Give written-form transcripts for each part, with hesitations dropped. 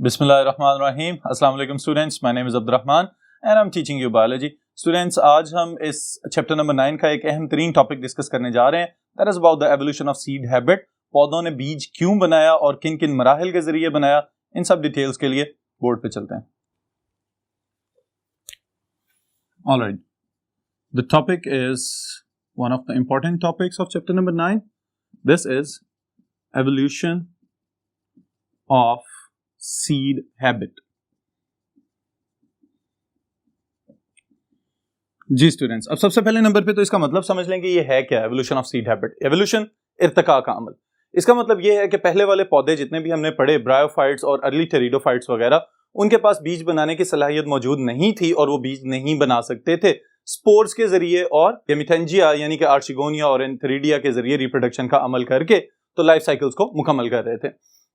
बिस्मिल्लाहिर्रहमानिर्रहीम। अस्सलाम वालेकुम students, my name is Abdurrahman and I am teaching you biology. Students, आज हम इस चैप्टर नंबर 9 का एक अहम तरीन टॉपिक डिस्कस करने जा रहे हैं, that is about the evolution of seed habit. पौधों ने बीज क्यों बनाया और किन किन मराहिल के जरिए बनाया, इन सब डिटेल्स के लिए बोर्ड पे चलते हैं। Alright, the topic is one of the important topics of chapter number 9. This is evolution of seed habit. जी स्टूडेंट्स, अब सबसे पहले नंबर पे तो इसका मतलब समझ लें कि ये है क्या evolution of seed habit. Evolution Irtika का अमल। इसका मतलब ये है कि पहले वाले पौधे जितने भी हमने पढ़े, ब्रायोफाइट्स और अर्ली टेरिडोफाइट्स वगैरह, उनके पास बीज बनाने की सलाहियत मौजूद नहीं थी और वो बीज नहीं बना सकते थे। स्पोर्स के जरिए और गेमिथेंजिया यानी कि आर्चिगोनिया और एंथेरिडिया के जरिए रिप्रोडक्शन का अमल करके तो लाइफ साइकिल्स को मुकम्मल कर रहे थे।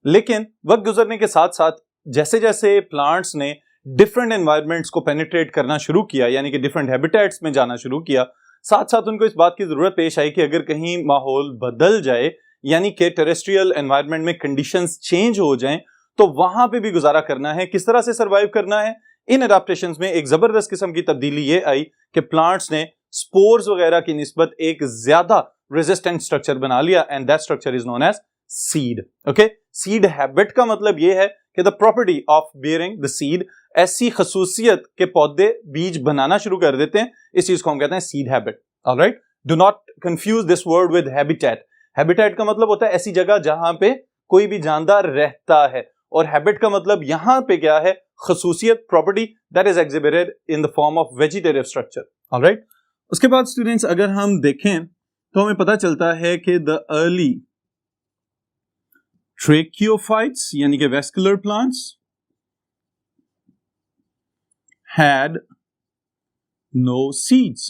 लेकिन वक्त गुजरने के साथ साथ जैसे जैसे प्लांट्स ने डिफरेंट एनवायरनमेंट्स को पेनिट्रेट करना शुरू किया, यानी कि डिफरेंट हैबिटेट्स में जाना शुरू किया, साथ साथ उनको इस बात की जरूरत पेश आई कि अगर कहीं माहौल बदल जाए, यानी कि टेरेस्ट्रियल एनवायरनमेंट में कंडीशंस चेंज हो जाएं, तो वहां पे भी गुजारा करना है, किस तरह से सर्वाइव करना है। इन एडाप्टेशंस में एक जबरदस्त किस्म की तब्दीली ये आई कि प्लांट्स ने स्पोर्स वगैरह की निस्बत एक ज्यादा रेजिस्टेंट स्ट्रक्चर बना लिया, and that structure is known as seed. Okay, seed habit का मतलब यह है कि the property of bearing the seed, ऐसी खसूसियत के पौधे बीज बनाना शुरू कर देते हैं, इस चीज को हम कहते हैं seed habit. Alright, do not confuse this word with habitat. Habitat का मतलब होता है ऐसी जगह जहां पे कोई भी जानदार रहता है, और हैबिट का मतलब यहां पे क्या है, खसूसियत, property that is exhibited in the form of vegetative structure. Alright, उसके बाद स्टूडेंट्स अगर हम देखें तो हमें पता चलता है कि द अर्ली ट्रेकियोफाइट्स यानी कि vascular plants had no seeds.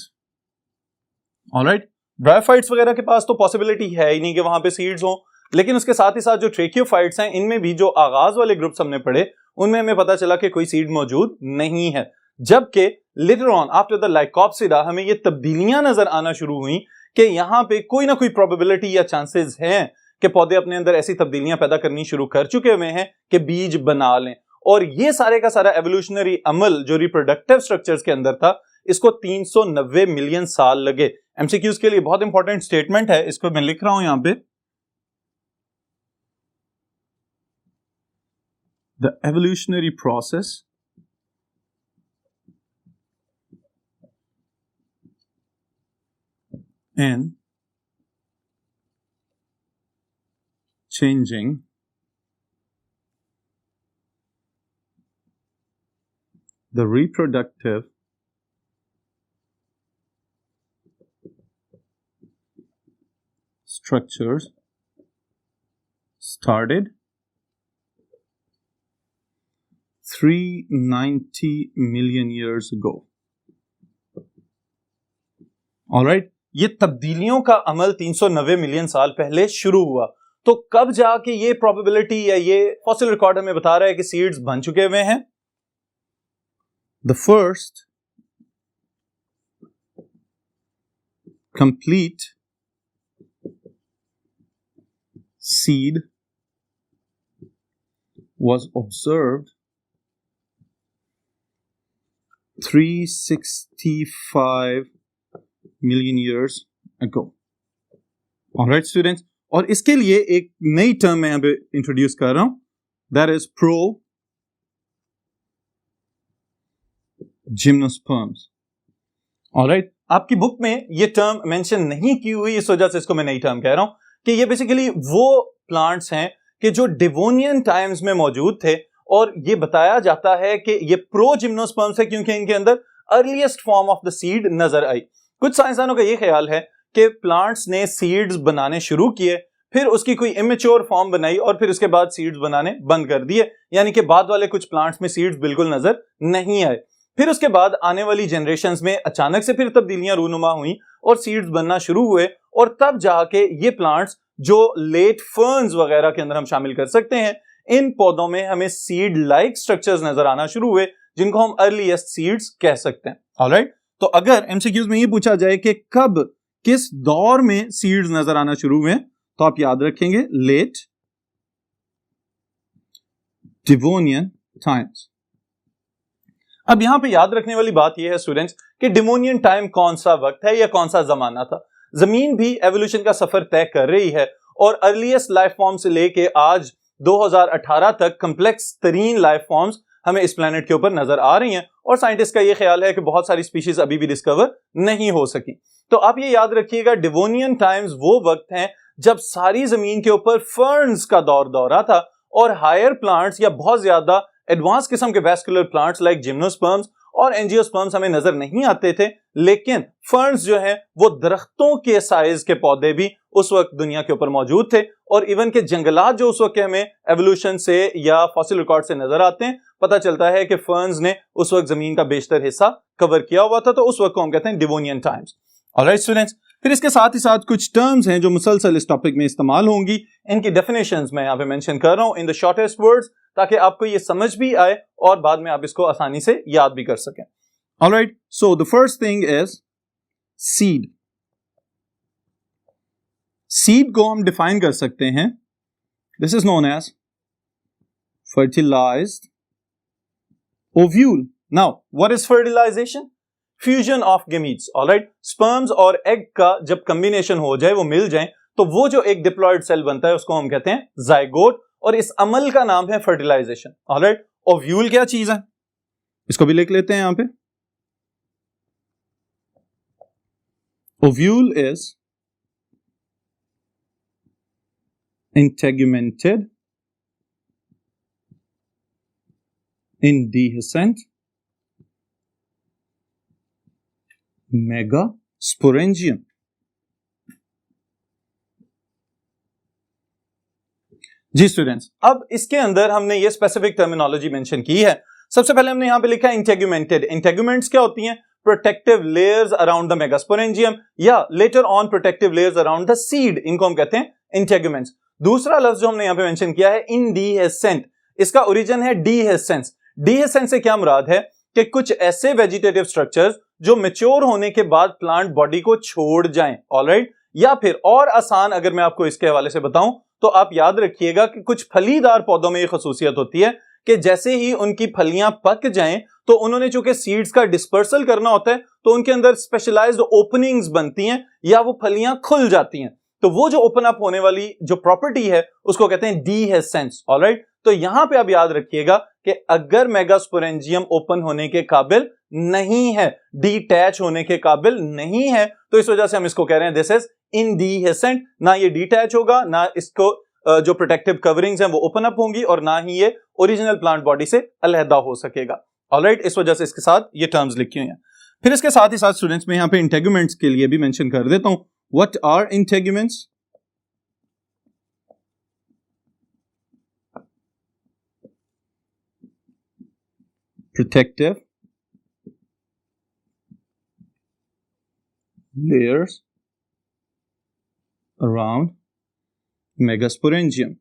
Alright, bryophytes वगैरह के पास तो पॉसिबिलिटी है ही नहीं कि वहां पे सीड्स हो, लेकिन उसके साथ ही साथ जो ट्रेकियोफाइट्स हैं, इनमें भी जो आगाज वाले ग्रुप्स हमने पढ़े, उनमें हमें पता चला कि कोई सीड मौजूद नहीं है। जबकि later on after the Lycopsida हमें ये तब्दीलियां नजर आना शुरू हुई कि यहां पे कोई ना कोई प्रोबेबिलिटी या चांसेस हैं कि पौधे अपने अंदर ऐसी तब्दीलियां पैदा करनी शुरू कर चुके हुए हैं कि बीज बना लें। और ये सारे का सारा एवोल्यूशनरी अमल जो रिप्रोडक्टिव स्ट्रक्चर्स के अंदर था, इसको 390 मिलियन साल लगे। एमसीक्यूज के लिए बहुत इंपॉर्टेंट स्टेटमेंट है, इसको मैं लिख रहा हूं यहां पे। The evolutionary process in changing the reproductive structures started 390 million years ago. Alright, ये तब्दीलियों का अमल 390 मिलियन साल पहले शुरू हुआ। तो कब जाके ये प्रोबेबिलिटी या ये फॉसिल रिकॉर्ड हमें बता रहा है कि सीड्स बन चुके हुए हैं। The first complete seed was observed 365 million years ago. All right, students. और इसके लिए एक नई टर्म मैं यहां पे इंट्रोड्यूस कर रहा हूं, that is pro gymnosperms. Alright, आपकी बुक में ये टर्म मेंशन नहीं की हुई, इस वजह से इसको मैं नई टर्म कह रहा हूं कि ये बेसिकली वो प्लांट्स हैं कि जो डिवोनियन टाइम्स में मौजूद थे, और ये बताया जाता है कि ये प्रो जिम्नोस्पर्म्स है क्योंकि इनके अंदर earliest form of the seed नजर आई। कुछ साइंसदानों का ये ख्याल है कि प्लांट्स ने सीड्स बनाने शुरू किए, फिर उसकी कोई इमेच्योर फॉर्म बनाई और फिर उसके बाद सीड्स बनाने बंद कर दिए, यानी कि बाद वाले कुछ प्लांट्स में सीड्स बिल्कुल नजर नहीं आए। फिर उसके बाद आने वाली जनरेशंस में अचानक से फिर तब्दीलियां रूनुमा हुई और सीड्स बनना शुरू हुए, और तब जाके ये प्लांट्स जो लेट फर्न्स वगैरह के अंदर हम शामिल कर सकते हैं, इन पौधों में हमें सीड लाइक स्ट्रक्चर्स नजर आना शुरू हुए, जिनको हम अर्लीस्ट सीड्स कह सकते हैं। ऑलराइट, तो अगर एमसीक्यूज में ये पूछा जाए कि कब किस दौर में सीड्स नजर आना शुरू हुए, तो आप याद रखेंगे लेट डिवोनियन टाइम्स। अब यहां पे याद रखने वाली बात यह है स्टूडेंट्स कि डिवोनियन टाइम कौन सा वक्त है या कौन सा जमाना था। जमीन भी एवोल्यूशन का सफर तय कर रही है और अर्लीस्ट लाइफ फॉर्म से लेके आज 2018 तक कम्प्लेक्स तरीन लाइफ फॉर्म्स हमें इस प्लेनेट के ऊपर नजर आ रही हैं और साइंटिस्ट का यह ख्याल है कि बहुत सारी स्पीशीज अभी भी डिस्कवर नहीं हो सकी। तो आप ये याद रखिएगा डिवोनियन टाइम्स वो वक्त हैं जब सारी जमीन के ऊपर फर्न्स का दौरा था और हायर प्लांट्स या बहुत ज्यादा एडवांस किस्म के वैस्कुलर प्लांट्स लाइक जिम्नोस्पर्म्स और एंजियोस्पर्म्स हमें नजर नहीं आते थे, लेकिन फर्न्स जो हैं वो दरख्तों के साइज के पौधे भी उस वक्त दुनिया के ऊपर मौजूद थे और इवन के जंगलात जो उस वक्त के हमें एवोल्यूशन से या फॉसिल रिकॉर्ड से नजर आते हैं, पता चलता है कि फर्न्स ने उस वक्त जमीन का बेशतर हिस्सा कवर किया हुआ था। तो उस वक्त को हम कहते हैं डिवोनियन टाइम्स। ऑलराइट स्टूडेंट्स, फिर इसके साथ ही साथ कुछ टर्म्स हैं जो मुसलसल इस टॉपिक में इस्तेमाल होंगी। इनकी डेफिनेशंस मैं यहाँ पे मेंशन कर रहा हूं इन द शॉर्टेस्ट वर्ड्स, ताकि आपको ये समझ भी आए और बाद में आप इसको आसानी से याद भी कर सकें। Alright, so the first thing is seed. Seed को हम डिफाइन कर सकते हैं, this is known as fertilized ovule. Now what is fertilization? Fusion of gametes. Alright, sperms और एग का जब कॉम्बिनेशन हो जाए, वो मिल जाए, तो वो जो एक डिप्लॉयड सेल बनता है उसको हम कहते हैं जाइगोट और इस अमल का नाम है फर्टिलाइजेशन। ऑलराइट, ओव्यूल क्या चीज है इसको भी लिख लेते हैं यहां पे। Ovule is integumented, indehiscent, megasporangium। जी स्टूडेंट्स, अब इसके अंदर हमने ये स्पेसिफिक टर्मिनोलॉजी मेंशन की है। सबसे पहले हमने यहां पे लिखा है इंटेग्यूमेंटेड। इंटेग्यूमेंट्स क्या होती हैं? Protective layers around the megasporangium या later on protective layers around the seed, इनको हम कहते हैं इंटेग्यूमेंट्स। दूसरा लफ्ज जो हमने यहां पे मेंशन किया है इंडीहेसेंट, इसका ओरिजिन है डीहेसेंस। डीहेसेंस से क्या मुराद है कि कुछ ऐसे वेजिटेटिव स्ट्रक्चर्स जो मैच्योर होने के बाद प्लांट बॉडी को छोड़ जाएं। ऑलराइट, या फिर और आसान अगर मैं आपको इसके हवाले से बताऊं तो आप याद रखिएगा कि कुछ फलीदार पौधों में यह खसूसियत होती है कि जैसे ही उनकी फलियां पक जाएं तो उन्होंने चूंकि सीड्स का डिस्पर्सल करना होता है तो उनके अंदर स्पेशलाइज्ड ओपनिंग्स बनती हैं या वो फलियां खुल जाती हैं। तो वो जो ओपन अप होने वाली जो प्रॉपर्टी है उसको कहते हैं डीहेसेंस। ऑलराइट, तो यहां पे आप याद रखिएगा कि अगर मेगास्पोरेंजियम ओपन होने के काबिल नहीं है, डिटैच होने के काबिल नहीं है, तो इस वजह से हम इसको कह रहे हैं दिस इज इनडीहेसेंट। ना ये डिटैच होगा, ना इसको जो प्रोटेक्टिव कवरिंग्स हैं वो ओपन अप होंगी और ना ही ये ओरिजिनल प्लांट बॉडी से अलहदा हो सकेगा। ऑलराइट, इस वजह से इसके साथ ये टर्म्स लिखी हुई हैं। फिर इसके साथ ही साथ स्टूडेंट्स में यहां पे इंटेग्यूमेंट्स के लिए भी मेंशन कर देता हूं। What are integuments? protective layers around megasporangium।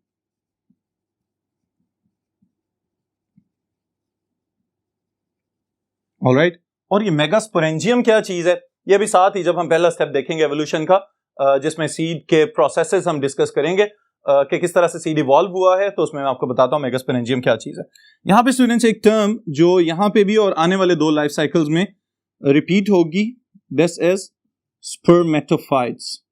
Alright, और ये मेगास्पोरेंजियम क्या चीज है ये भी साथ ही जब हम पहला स्टेप देखेंगे एवोल्यूशन का, जिसमें सीड के प्रोसेसेस हम डिस्कस करेंगे कि किस तरह से सीड इवॉल्व हुआ है, तो उसमें मैं आपको बताता हूं मेगास्पोरेंजियम क्या चीज है। यहां पे स्टूडेंट्स एक टर्म जो यहां पे भी और आने वाले 2 लाइफ साइकिल्स में रिपीट होगी, this is spermatophytes.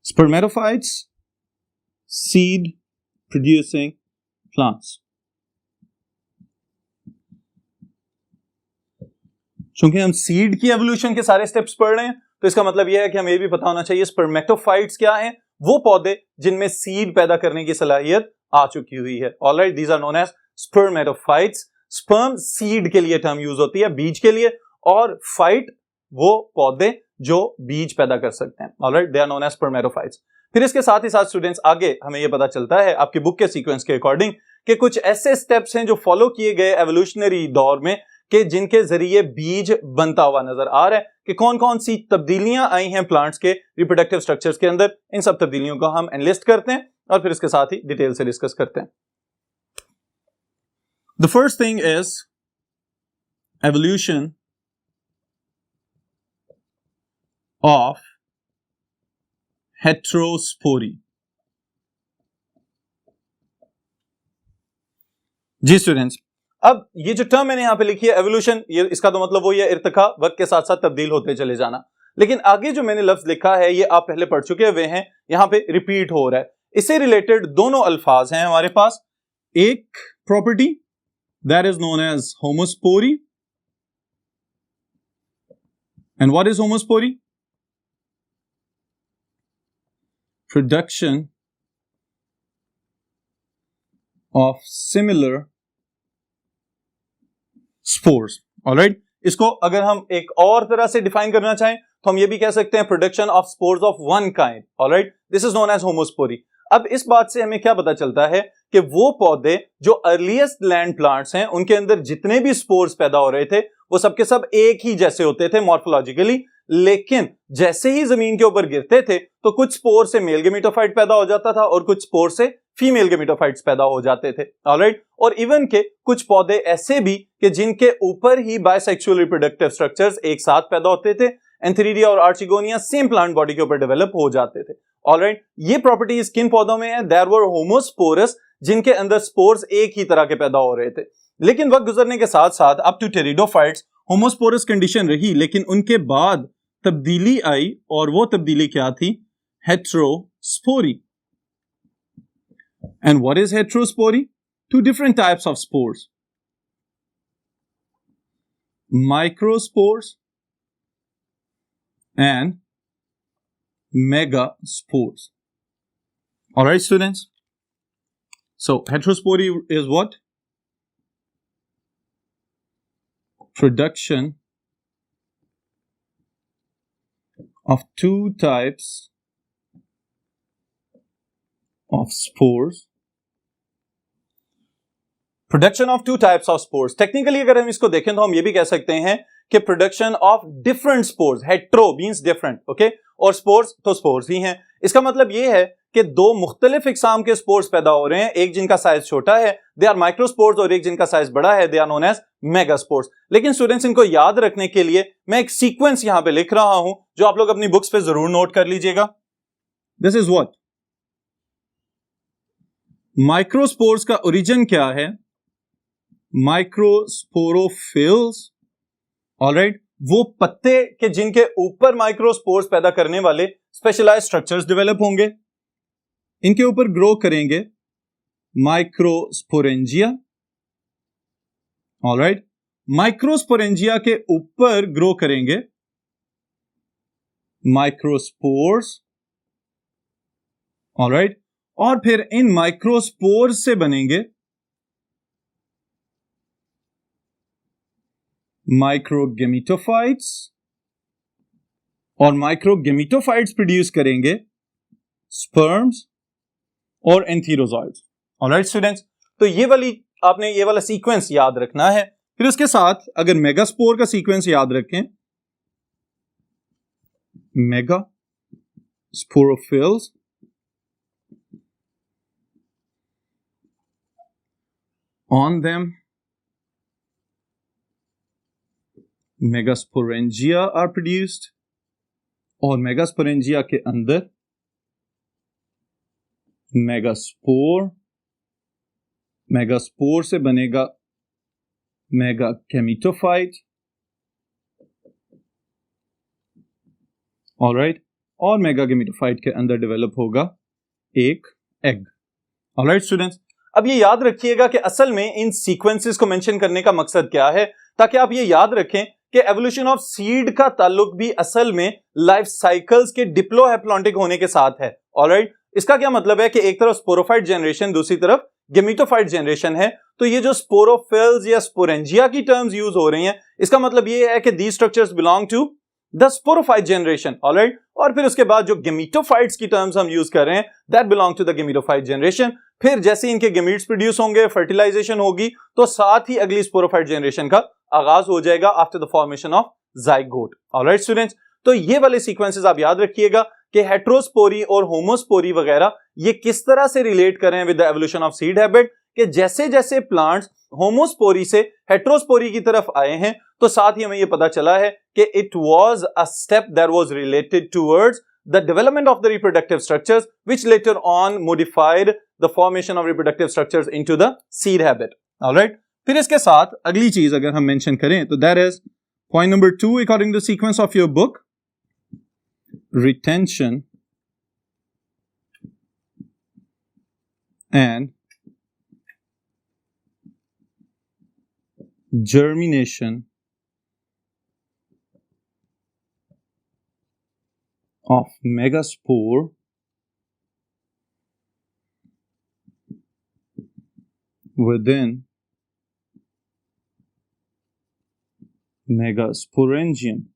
Spermatophytes, seed producing plants. चूंकि हम सीड की एवोल्यूशन के सारे स्टेप्स पढ़ रहे हैं तो इसका मतलब यह है कि हमें ये भी पता होना चाहिए स्पर्मेटोफाइट्स क्या हैं, वो पौधे जिनमें सीड पैदा करने की सलाहियत आ चुकी हुई है। Alright, these are known as spermatophytes. Sperm seed के लिए टर्म यूज होती है, बीज के लिए, और फाइट वो पौधे जो बीज पैदा कर सकते हैं। Alright, they are known as spermatophytes. फिर इसके साथ ही साथ स्टूडेंट्स आगे हमें यह पता चलता है आपकी बुक के सीक्वेंस के अकॉर्डिंग कि कुछ ऐसे स्टेप्स हैं जो फॉलो किए गए एवोल्यूशनरी दौर में कि जिनके जरिए बीज बनता हुआ नजर आ रहा है कि कौन कौन सी तब्दीलियां आई हैं प्लांट्स के रिप्रोडक्टिव स्ट्रक्चर्स के अंदर। इन सब तब्दीलियों को हम एनलिस्ट करते हैं और फिर इसके साथ ही डिटेल से डिस्कस करते हैं। The first thing is evolution of heterospory. जी स्टूडेंट्स, अब ये जो टर्म मैंने यहाँ पे लिखी है एवोल्यूशन, ये इसका तो मतलब वो ये इर्तिका, वक्त के साथ साथ तब्दील होते चले जाना। लेकिन आगे जो मैंने लफ्ज लिखा है ये आप पहले पढ़ चुके हुए हैं, यहाँ पे रिपीट हो रहा है। इससे रिलेटेड दोनों अल्फाज हैं हमारे पास। एक property that is known as homospory, and what is homospory? Production of similar spores. Alright, इसको अगर हम एक और तरह से डिफाइन करना चाहें तो हम ये भी कह सकते हैं production of spores of one kind. Alright, this is known as homospory. अब इस बात से हमें क्या पता चलता है कि वो पौधे जो अर्लीस्ट लैंड प्लांट्स हैं उनके अंदर जितने भी स्पोर्स पैदा हो रहे थे वो सबके सब एक ही जैसे होते थे मॉर्फोलॉजिकली, लेकिन जैसे ही जमीन के ऊपर गिरते थे तो कुछ स्पोर से मेल गेमेटोफाइट पैदा हो जाता था और कुछ स्पोर से फीमेल गेमेटोफाइट्स पैदा हो जाते थे। ऑलराइट, और इवन के कुछ पौधे ऐसे भी कि जिनके ऊपर ही बायसेक्सुअल रिप्रोडक्टिव स्ट्रक्चर्स एक साथ पैदा होते थे। एंथेरिडिया और आर्चिगोनिया सेम प्लांट बॉडी के ऊपर डेवलप हो जाते थे। ऑलराइट, ये प्रॉपर्टीज किन पौधों में है? देयर वर होमोस्पोरस, जिनके अंदर स्पोर्स एक ही तरह के पैदा हो रहे थे। लेकिन वक्त गुजरने के साथ साथ up to pteridophytes homosporous condition रही, लेकिन उनके बाद तब्दीली आई, और वो तब्दीली क्या थी? Heterospory. And what is heterospory? Two different types of spores. Microspores and megaspores. Alright students. So heterospory is what? Production of two types of spores. Production of two types of spores. Technically अगर हम इसको देखें तो हम ये भी कह सकते हैं कि production of different spores. Hetero means different, okay, और स्पोर्स तो स्पोर्स ही हैं। इसका मतलब ये है कि दो मुख्तलिफ इकसाम के स्पोर्स पैदा हो रहे हैं, एक जिनका साइज छोटा है दे आर माइक्रोस्पोर्स और एक जिनका साइज बड़ा है they are known as megaspores. लेकिन स्टूडेंट्स, इनको याद रखने के लिए मैं एक सीक्वेंस यहां पे लिख रहा हूं जो आप लोग अपनी बुक्स पे जरूर नोट कर लीजिएगा। दिस इज व्हाट माइक्रोस्पोर्स का ओरिजिन क्या है? माइक्रोस्पोरोफिल्स। ऑलराइट, वो पत्ते के जिनके ऊपर माइक्रोस्पोर्स पैदा करने वाले स्पेशलाइज्ड स्ट्रक्चर्स डेवलप होंगे, इनके ऊपर ग्रो करेंगे माइक्रोस्पोरेंजिया। ऑलराइट, माइक्रोस्पोरेंजिया के ऊपर ग्रो करेंगे माइक्रोस्पोर्स। ऑलराइट, और फिर इन माइक्रोस्पोर्स से बनेंगे माइक्रोगेमिटोफाइट्स, और माइक्रोगेमिटोफाइट्स प्रोड्यूस करेंगे स्पर्म्स और एंथीरोजॉइड्स। ऑलराइट स्टूडेंट्स, तो आपने ये वाला सीक्वेंस याद रखना है। फिर उसके साथ अगर मेगास्पोर का सीक्वेंस याद रखें, mega sporophylls, on them megasporangia are produced, और मेगास्पोरेंजिया के अंदर मेगास्पोर, मेगास्पोर से बनेगा मेगागेमिटोफाइट। ऑलराइट, और मेगागेमिटोफाइट के अंदर डेवलप होगा एक एग। ऑलराइट स्टूडेंट्स, अब ये याद रखिएगा कि असल में इन सीक्वेंसेस को मेंशन करने का मकसद क्या है, ताकि आप ये याद रखें कि एवोल्यूशन ऑफ सीड का ताल्लुक भी असल में लाइफ साइकिल्स के डिप्लोहैप्लॉन्टिक होने के साथ है। ऑलराइट, इसका क्या मतलब है कि एक तरफ स्पोरोफाइट जनरेशन, दूसरी तरफ गेमिटोफाइट जनरेशन है। तो ये जो स्पोरोफिल्स या स्पोरेंजिया की टर्म्स यूज हो रही हैं, इसका मतलब ये है कि these structures belong to the sporophyte generation. Alright, और फिर उसके बाद जो गेमिटोफाइट्स की टर्म्स हम यूज कर रहे हैं that belong to the gametophyte generation. फिर जैसे इनके गेमीट्स प्रोड्यूस होंगे, फर्टिलाइजेशन होगी, तो साथ ही अगली स्पोरोफाइट जनरेशन का आगाज हो जाएगा after the formation of zygote. Alright students, तो ये वाले सीक्वेंसेस आप याद रखिएगा कि हेट्रोस्पोरी और होमोस्पोरी वगैरह ये किस तरह से रिलेट कर रहे हैं with the evolution of seed habit, कि जैसे जैसे प्लांट्स होमोस्पोरी से हेट्रोस्पोरी की तरफ आए हैं तो साथ ही हमें ये पता चला है कि it was a step that was related towards the development of the reproductive structures which later on modified the formation of reproductive structures into the seed habit. Alright, फिर इसके साथ अगली चीज अगर हम मेंशन करें तो that is point number 2 according to sequence of your book, retention and germination of megaspore within megasporangium.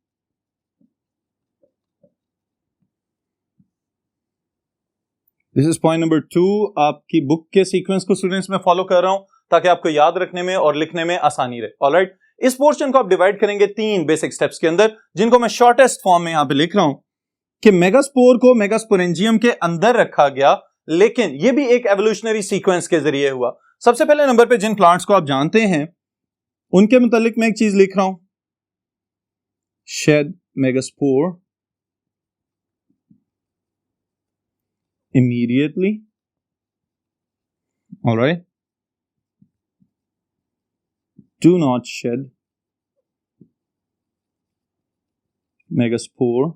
This is point number 2। आपकी बुक के सीक्वेंस को स्टूडेंट्स में फॉलो कर रहा हूं ताकि आपको याद रखने में और लिखने में आसानी रहे। ऑलराइट, इस पोर्शन को आप डिवाइड करेंगे 3 बेसिक स्टेप्स के अंदर, जिनको मैं शॉर्टेस्ट फॉर्म में यहां पे लिख रहा हूं कि मेगास्पोर को मेगास्पोरेंजियम के अंदर रखा गया, लेकिन यह भी एक एवोल्यूशनरी सीक्वेंस के जरिए हुआ। सबसे पहले नंबर पे जिन प्लांट्स को आप जानते हैं उनके मुतालिक मैं एक चीज लिख रहा हूं, shed megaspore immediately, all right, do not shed megaspore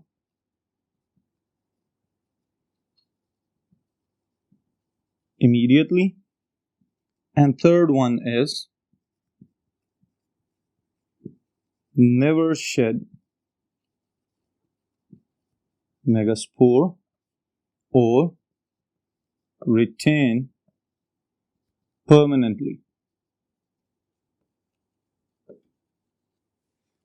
immediately, and third one is never shed megaspore or retain permanently.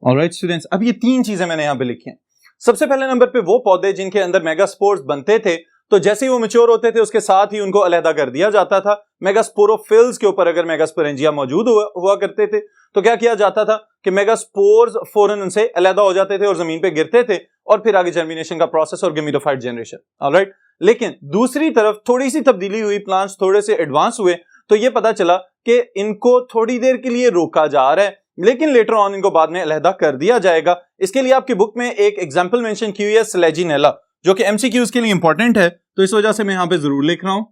Alright students, अब ये 3 चीजें मैंने यहां पे लिखी हैं। सबसे पहले नंबर पे वो पौधे जिनके अंदर मेगास्पोर्स बनते थे, तो जैसे ही वो मैच्योर होते थे उसके साथ ही उनको अलहदा कर दिया जाता था। मेगास्पोरोफिल्स के ऊपर अगर मेगास्पोरेंजिया मौजूद हुआ करते थे तो क्या किया जाता था कि मेगास्पोर्स फौरन उनसे अलहदा हो जाते थे और जमीन पे गिरते थे और फिर आगे जर्मिनेशन का प्रोसेस और गेमिटोफाइट जनरेशन। ऑलराइट, लेकिन दूसरी तरफ थोड़ी सी तब्दीली हुई, प्लांट्स थोड़े से एडवांस हुए, तो ये पता चला कि इनको थोड़ी देर के लिए रोका जा रहा है, लेकिन लेटर ऑन इनको बाद में अलहदा कर दिया जाएगा। इसके लिए आपकी बुक में एक एग्जांपल मेंशन की हुई है, स्लेजिनेला, जो कि एमसीक्यूज के लिए इंपॉर्टेंट है, तो इस वजह से मैं यहां पे जरूर लिख रहा हूं।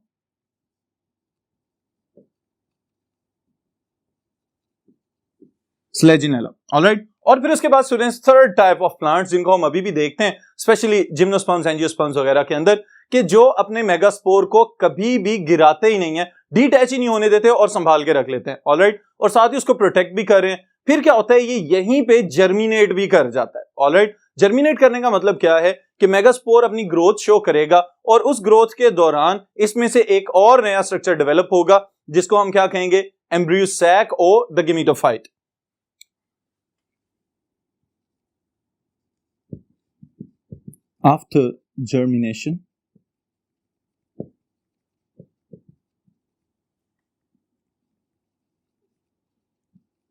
स्लेजिनेला, ऑलराइट। और फिर उसके बाद students third type of plants जिनको हम अभी भी देखते हैं, स्पेशली जिम्नोस्पर्म्स, एंजियोस्पर्म्स वगैरह के अंदर, कि जो अपने मेगास्पोर को कभी भी गिराते ही नहीं है, डिटैच ही नहीं होने देते और संभाल के रख लेते हैं। ऑलराइट, और साथ ही उसको प्रोटेक्ट भी कर रहे हैं। फिर क्या होता है, ये यहीं पे जर्मिनेट भी कर जाता है। ऑलराइट, जर्मिनेट करने का मतलब क्या है कि मेगास्पोर अपनी ग्रोथ शो करेगा और उस ग्रोथ के दौरान इसमें से एक और नया स्ट्रक्चर डेवलप होगा जिसको हम क्या कहेंगे, एम्ब्रियो सैक और the gametophyte. After germination,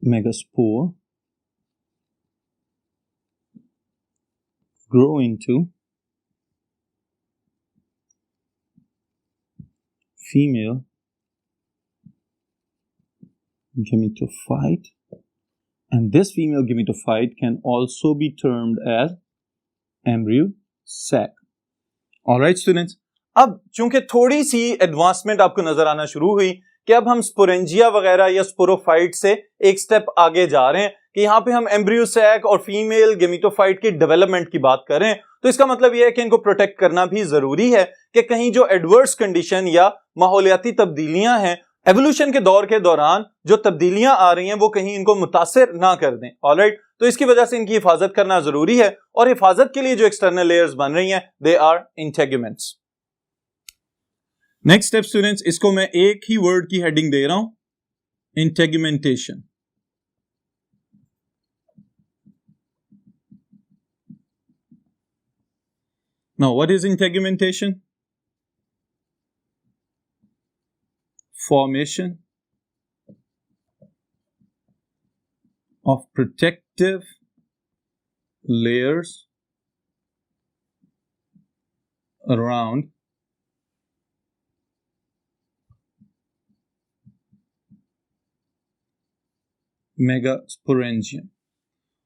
megaspore grow into female gametophyte, and this female gametophyte can also be termed as embryo sac. Alright students, अब चूंकि थोड़ी सी एडवांसमेंट आपको नजर आना शुरू हुई कि अब हम स्पोरेंजिया वगैरह या स्पोरोफाइट से एक स्टेप आगे जा रहे हैं कि यहां पे हम एम्ब्रियो सैक और फीमेल गेमिटोफाइट की डेवलपमेंट की बात कर रहे हैं, तो इसका मतलब यह है कि इनको प्रोटेक्ट करना भी जरूरी है कि कहीं जो एडवर्स कंडीशन या माहौलियाती तब्दीलियां हैं एवोल्यूशन के दौर के दौरान जो तब्दीलियां आ रही हैं वो कहीं इनको मुतासिर ना कर दें। ऑलराइट, तो इसकी वजह से इनकी हिफाजत करना जरूरी है, और हिफाजत के लिए जो एक्सटर्नल लेयर्स बन रही हैं they are integuments. Next step students, इसको मैं एक ही वर्ड की हेडिंग दे रहा हूं, integumentation. Now what is integumentation? Formation of protective layers around megasporangium.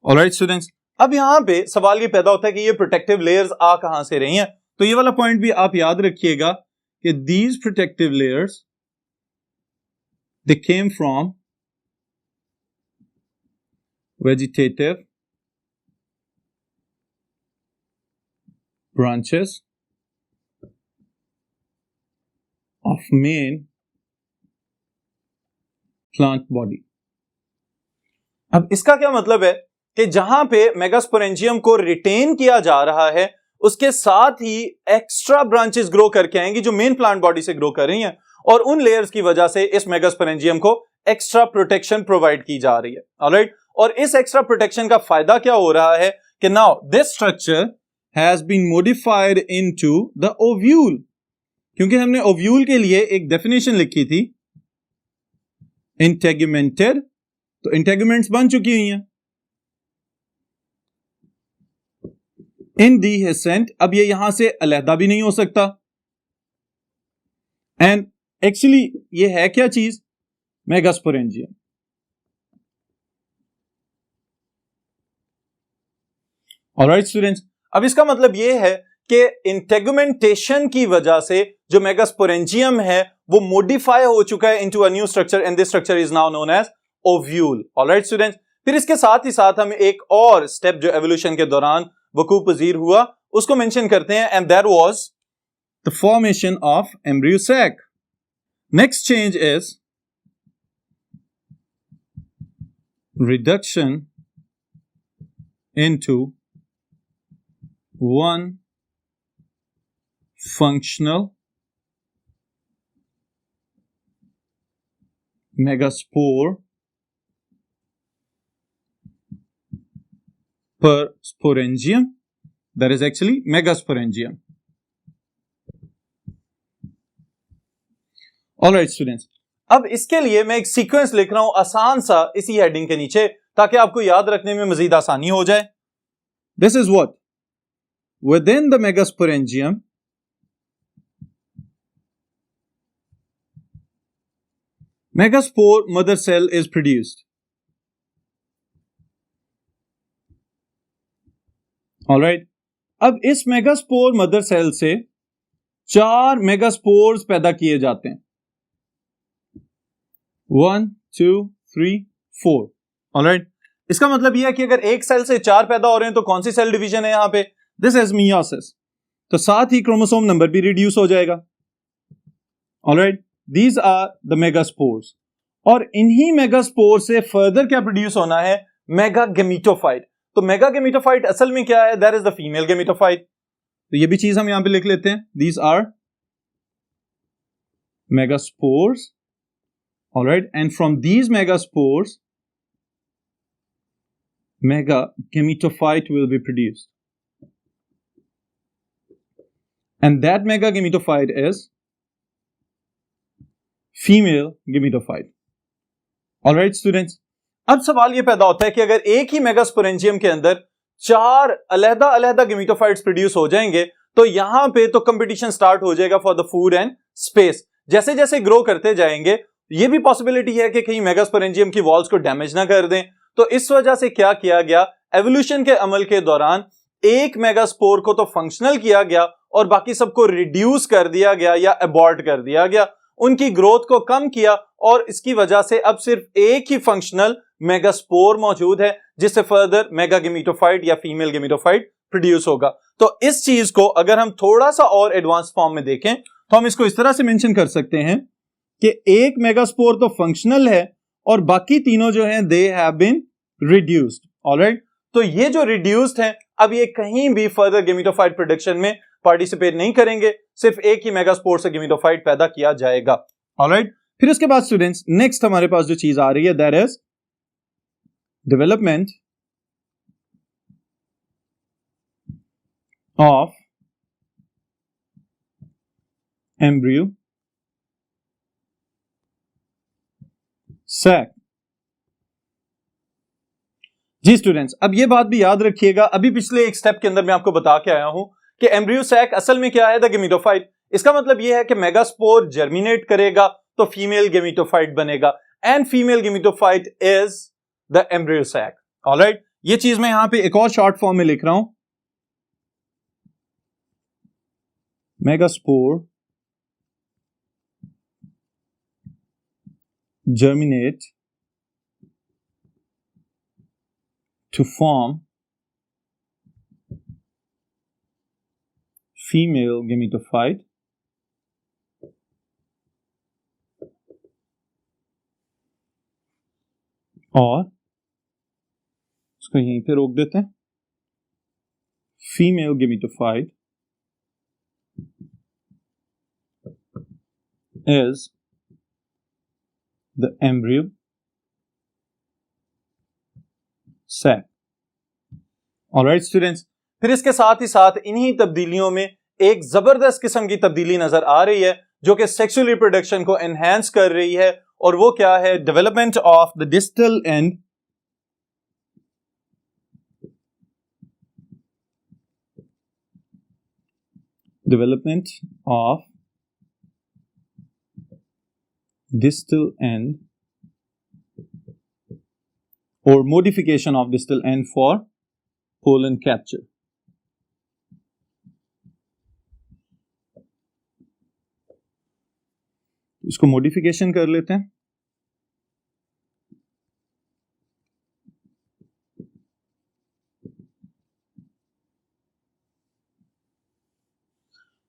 Alright students, अब यहां पे सवाल ये पैदा होता है कि ये प्रोटेक्टिव लेयर्स आ कहां से रही हैं, तो ये वाला पॉइंट भी आप याद रखिएगा कि these protective layers they came from vegetative branches of main plant body। अब इसका क्या मतलब है कि जहां पे मेगास्पोरेंजियम को रिटेन किया जा रहा है उसके साथ ही एक्स्ट्रा ब्रांचेस ग्रो करके आएंगी जो मेन प्लांट बॉडी से ग्रो कर रही हैं, और उन लेयर्स की वजह से इस मेगास्पोरेंजियम को एक्स्ट्रा प्रोटेक्शन प्रोवाइड की जा रही है। ऑलराइट, और इस एक्स्ट्रा प्रोटेक्शन का फायदा क्या हो रहा है कि now this structure has been modified into the ovule, क्योंकि हमने ओव्यूल के लिए एक डेफिनेशन लिखी थी इंटेगुमेंटेड, तो इंटेगुमेंट्स बन चुकी हुई हैं। इन डीहेसेंट, अब ये यहां से अलहदा भी नहीं हो सकता। एंड एक्चुअली ये है क्या चीज? मेगास्पोरेंजियम। ऑलराइट स्टूडेंट्स, अब इसका मतलब ये है कि इंटेगुमेंटेशन की वजह से जो मेगास्पोरेंजियम है वो मॉडिफाई हो चुका है into a new structure, and this structure is now known as ovule. Alright students, फिर इसके साथ ही साथ हम एक और स्टेप जो एवोल्यूशन के दौरान वकूफ पजीर हुआ उसको मेंशन करते हैं, and that was the formation of embryo sac. Next change is reduction into one functional megaspore per sporangium, that is actually megasporangium. Alright students, अब इसके लिए मैं एक सीक्वेंस लिख रहा हूं आसान सा इसी हेडिंग के नीचे ताकि आपको याद रखने में मजीद आसानी हो जाए। This is what? Within the megasporangium, megaspore mother cell is produced. Alright, अब इस मेगास्पोर मदर सेल से 4 मेगास्पोर्स पैदा किए जाते हैं। 1 2 3 4। Alright, इसका मतलब यह है कि अगर एक सेल से 4 पैदा हो रहे हैं तो कौन सी सेल डिवीजन है यहां पे? This is meiosis. तो साथ ही क्रोमोसोम नंबर भी रिड्यूस हो जाएगा। Alright, these are the megaspores, और इन्हीं मेगास्पोर से फर्दर क्या प्रोड्यूस होना है? मेगागेमीटोफाइट। तो मेगागेमीटोफाइट असल में क्या है? That is the female gametophyte. तो ये भी चीज हम यहां पे लिख लेते हैं, these are megaspores. Alright, and from these megaspores megagametophyte will be produced, and that megagametophyte is female gametophyte. Alright students, अब सवाल ये पैदा होता है कि अगर एक ही मेगास्पोरेंजियम के अंदर 4 अलहदा अलहदा गेमीटोफाइट्स प्रोड्यूस हो जाएंगे तो यहां पे तो कंपटीशन स्टार्ट हो जाएगा for the food and space. जैसे जैसे ग्रो करते जाएंगे ये भी पॉसिबिलिटी है कि कहीं मेगास्पोरेंजियम की वॉल्स को डैमेज ना कर दें। तो इस वजह से क्या किया गया? एवोल्यूशन के अमल के दौरान एक मेगास्पोर को तो फंक्शनल किया गया और बाकी सबको रिड्यूस कर दिया गया या अबॉर्ट कर दिया गया, उनकी ग्रोथ को कम किया, और इसकी वजह से अब सिर्फ एक ही फंक्शनल मेगास्पोर मौजूद है जिससे फर्दर मेगागेमीटोफाइट या फीमेल गेमीटोफाइट प्रोड्यूस होगा। तो इस चीज को अगर हम थोड़ा सा और एडवांस फॉर्म में देखें तो हम इसको इस तरह से मेंशन कर सकते हैं कि एक मेगास्पोर तो फंक्शनल है और बाकी तीनों जो हैं they have been reduced. Alright, तो ये जो रिड्यूस्ड हैं अब ये कहीं भी फर्दर गेमीटोफाइट प्रोडक्शन में पार्टिसिपेट नहीं करेंगे, सिर्फ एक ही मेगास्पोर से गेमीटोफाइट पैदा किया जाएगा। ऑलराइट, फिर उसके बाद स्टूडेंट्स नेक्स्ट हमारे पास जो चीज आ रही है that is development of embryo sac. जी स्टूडेंट्स, अब ये बात भी याद रखिएगा, अभी पिछले एक स्टेप के अंदर मैं आपको बता के आया हूं कि एम्ब्रियो सैक असल में क्या है? The gametophyte. इसका मतलब यह है कि मेगास्पोर जर्मिनेट करेगा तो फीमेल गेमीटोफाइट बनेगा, and female gametophyte is the embryo sac. Alright, ये चीज मैं यहां पे एक और शॉर्ट फॉर्म में लिख रहा हूं, megaspore germinate to form female gametophyte और इसको यहीं पे रोक देते हैं, female gametophyte is the embryo sac. Alright students, फिर इसके साथ ही साथ इन्हीं तब्दीलियों में एक जबरदस्त किस्म की तब्दीली नजर आ रही है जो कि सेक्सुअल रिप्रोडक्शन को एनहांस कर रही है, और वो क्या है? Development of the distal end development of distal end or modification of distal end for pollen capture. इसको मॉडिफिकेशन कर लेते हैं।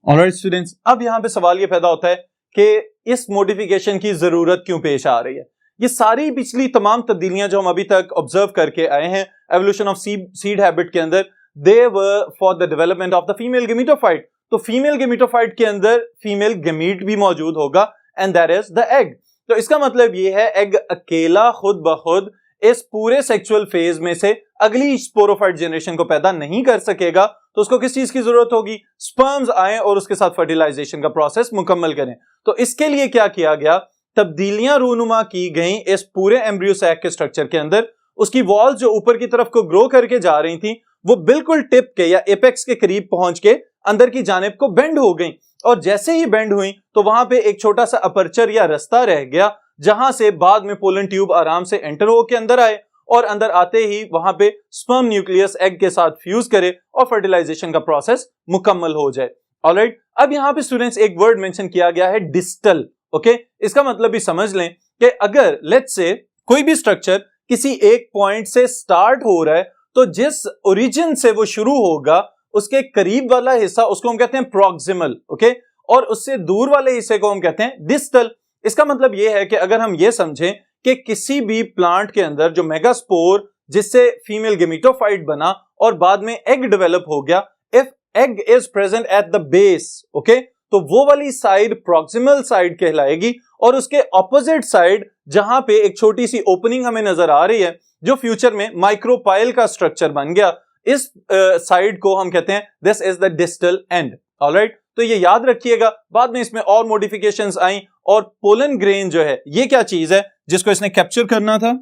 ऑलराइट स्टूडेंट्स, अब यहां पे सवाल ये पैदा होता है कि इस मॉडिफिकेशन की जरूरत क्यों पेश आ रही है? ये सारी पिछली तमाम तब्दीलियां जो हम अभी तक ऑब्जर्व करके आए हैं एवोल्यूशन ऑफ सीड हैबिट के अंदर, they were for the development of the female gametophyte. तो फीमेल गेमेटोफाइट के अंदर फीमेल गेमीट भी मौजूद होगा, and that is the egg. तो इसका मतलब ये है एग अकेला खुद ब खुद इस पूरे सेक्सुअल फेज में से अगली स्पोरोफाइट जनरेशन को पैदा नहीं कर सकेगा, तो उसको किस चीज की जरूरत होगी? स्पर्म्स आए और उसके साथ फर्टिलाइजेशन का प्रोसेस मुकम्मल करें। तो इसके लिए क्या किया गया? तब्दीलियां रूनुमा की गई इस पूरे एम्ब्रियो सैक के स्ट्रक्चर के अंदर। उसकी वॉल्स जो ऊपर की तरफ को ग्रो करके जा रही थी वो बिल्कुल टिप के या एपेक्स के करीब पहुंच के अंदर की जानिब को बेंड हो गई, और जैसे ही बेंड हुई तो वहां पे एक छोटा सा अपर्चर या रास्ता रह गया जहां से बाद में पोलन ट्यूब आराम से एंटर होकर अंदर आए, और अंदर आते ही वहां पे स्पर्म न्यूक्लियस एग के साथ फ्यूज करे और फर्टिलाइजेशन का प्रोसेस मुकम्मल हो जाए। ऑलराइट, अब यहां पे स्टूडेंट्स एक वर्ड मेंशन किया गया है डिस्टल। ओके, इसका मतलब भी समझ लें कि अगर लेट्स से कोई भी स्ट्रक्चर किसी एक पॉइंट से स्टार्ट हो रहा है तो जिस ओरिजिन से वो शुरू होगा उसके करीब वाला हिस्सा उसको हम कहते हैं प्रॉक्सिमल, ओके, और उससे दूर वाले हिस्से को हम कहते हैं डिस्टल। इसका मतलब यह है कि अगर हम ये समझें कि किसी भी प्लांट के अंदर जो मेगास्पोर जिससे फीमेल गेमेटोफाइट बना और बाद में एग डेवलप हो गया, if egg is present at the base, okay, तो वो वाली साइड प्रॉक्सिमल साइड कहलाएगी, और उसके ऑपोजिट साइड जहां पे एक छोटी सी ओपनिंग हमें नजर आ रही है जो फ्यूचर में माइक्रोपाइल का स्ट्रक्चर बन गया, इस साइड को हम कहते हैं this is the distal end. Alright, तो ये याद रखिएगा। बाद में इसमें और मॉडिफिकेशंस आई, और पोलन ग्रेन जो है ये क्या चीज है जिसको इसने कैप्चर करना था?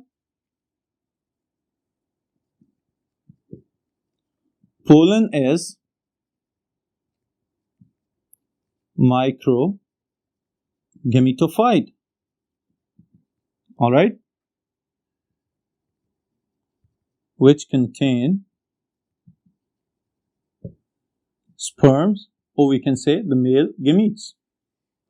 Pollen is micro gametophyte. All right, which contain sperms, or we can say the male gametes.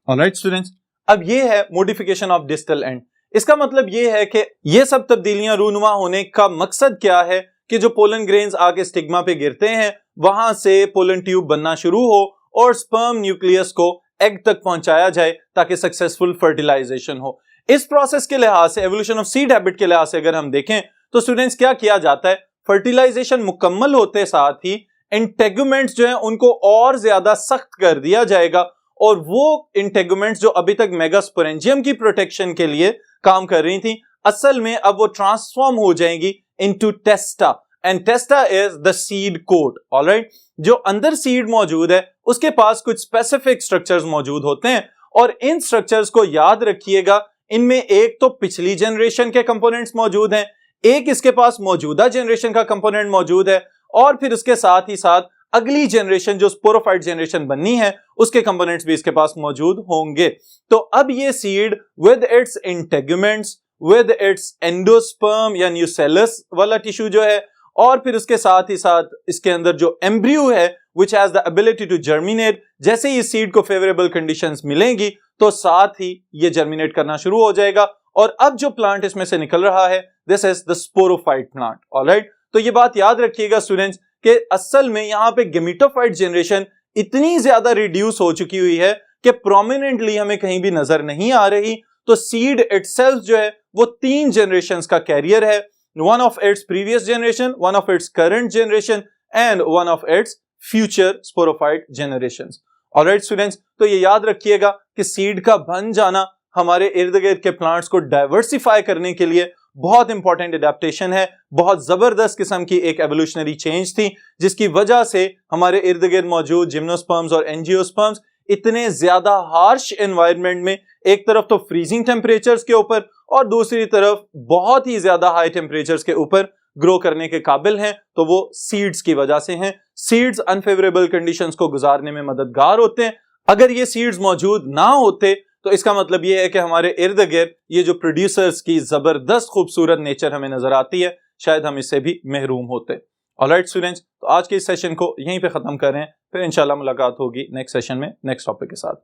All right students, अब ये है modification of distal end। इसका मतलब ये है कि ये सब तब्दीलियां रूनुमा होने का मकसद क्या है कि जो पोलन ग्रेन्स आके स्टिग्मा पे गिरते हैं वहां से पोलन ट्यूब बनना शुरू हो और स्पर्म न्यूक्लियस को एग तक पहुंचाया जाए ताकि सक्सेसफुल फर्टिलाइजेशन हो। इस प्रोसेस के लिहाज से, एवोल्यूशन ऑफ सीड हैबिट के लिहाज से अगर हम देखें तो स्टूडेंट्स क्या किया जाता है? फर्टिलाइजेशन मुकम्मल होते साथ ही इंटेगुमेंट्स जो हैं उनको और ज्यादा सख्त कर दिया जाएगा, और वो इंटेगुमेंट्स जो अभी तक मेगास्पोरेंजियम की प्रोटेक्शन के लिए काम कर रही थी, असल में अब वो ट्रांसफॉर्म हो जाएंगी into testa, and testa is the seed coat. Alright, जो अंदर सीड मौजूद है उसके पास कुछ स्पेसिफिक स्ट्रक्चर्स मौजूद होते हैं, और इन स्ट्रक्चर्स को याद रखिएगा, इनमें एक तो पिछली जनरेशन के कंपोनेंट्स मौजूद हैं, एक इसके पास मौजूदा जनरेशन का कंपोनेंट मौजूद है, और फिर उसके साथ ही साथ अगली जनरेशन जो स्पोरोफाइट जनरेशन बननी है उसके कंपोनेंट्स भी इसके पास मौजूद होंगे। तो अब ये seed with its integuments, with its endosperm या न्यूसेलस वाला टिश्यू जो है, और फिर उसके साथ ही साथ इसके अंदर जो एम्ब्रियो है which has the ability to germinate, जैसे ही सीड को फेवरेबल कंडीशंस मिलेंगी तो साथ ही ये जर्मिनेट करना शुरू हो जाएगा, और अब जो प्लांट इसमें से निकल रहा है this is the sporophyte plant. Alright, तो ये बात याद रखिएगा स्टूडेंट्स कि असल में यहाँ पे गेमेटोफाइट जनरेशन इतनी ज्यादा रिड्यूस हो चुकी हुई है कि प्रोमिनेंटली हमें कहीं भी नजर नहीं आ रही। तो सीड इटसेल्फ जो है वो 3 जनरेशंस का कैरियर है, one of its previous generation, one of its current generation and one of its future sporophyte generations. Alright students, तो ये याद रखिएगा कि सीड का बन जाना हमारे इर्द गिर्द के प्लांट्स को डाइवर्सिफाई करने के लिए बहुत इंपॉर्टेंट एडेप्टेशन है, बहुत जबरदस्त किस्म की एक एवोल्यूशनरी चेंज थी, जिसकी वजह से हमारे इर्द गिर्द मौजूद जिम्नोस्पर्म्स और एंजियोस्पर्म्स इतने ज्यादा हार्श एनवायरनमेंट में, एक तरफ तो फ्रीजिंग टेम्परेचर्स के ऊपर और दूसरी तरफ बहुत ही ज्यादा हाई टेम्परेचर्स के ऊपर ग्रो करने के काबिल हैं। तो वो सीड्स की वजह से हैं। सीड्स अनफेवरेबल कंडीशंस को गुजारने में मददगार होते हैं। अगर ये सीड्स मौजूद ना होते तो इसका मतलब ये है कि हमारे इर्द गिर्द ये जो प्रोड्यूसर्स की जबरदस्त खूबसूरत नेचर हमें नजर आती है, शायद हम इससे भी महरूम होते। ऑलराइट स्टूडेंट्स, तो आज के इस सेशन को यहीं पे खत्म कर रहे हैं, फिर इंशाल्लाह मुलाकात होगी नेक्स्ट सेशन में नेक्स्ट टॉपिक के साथ।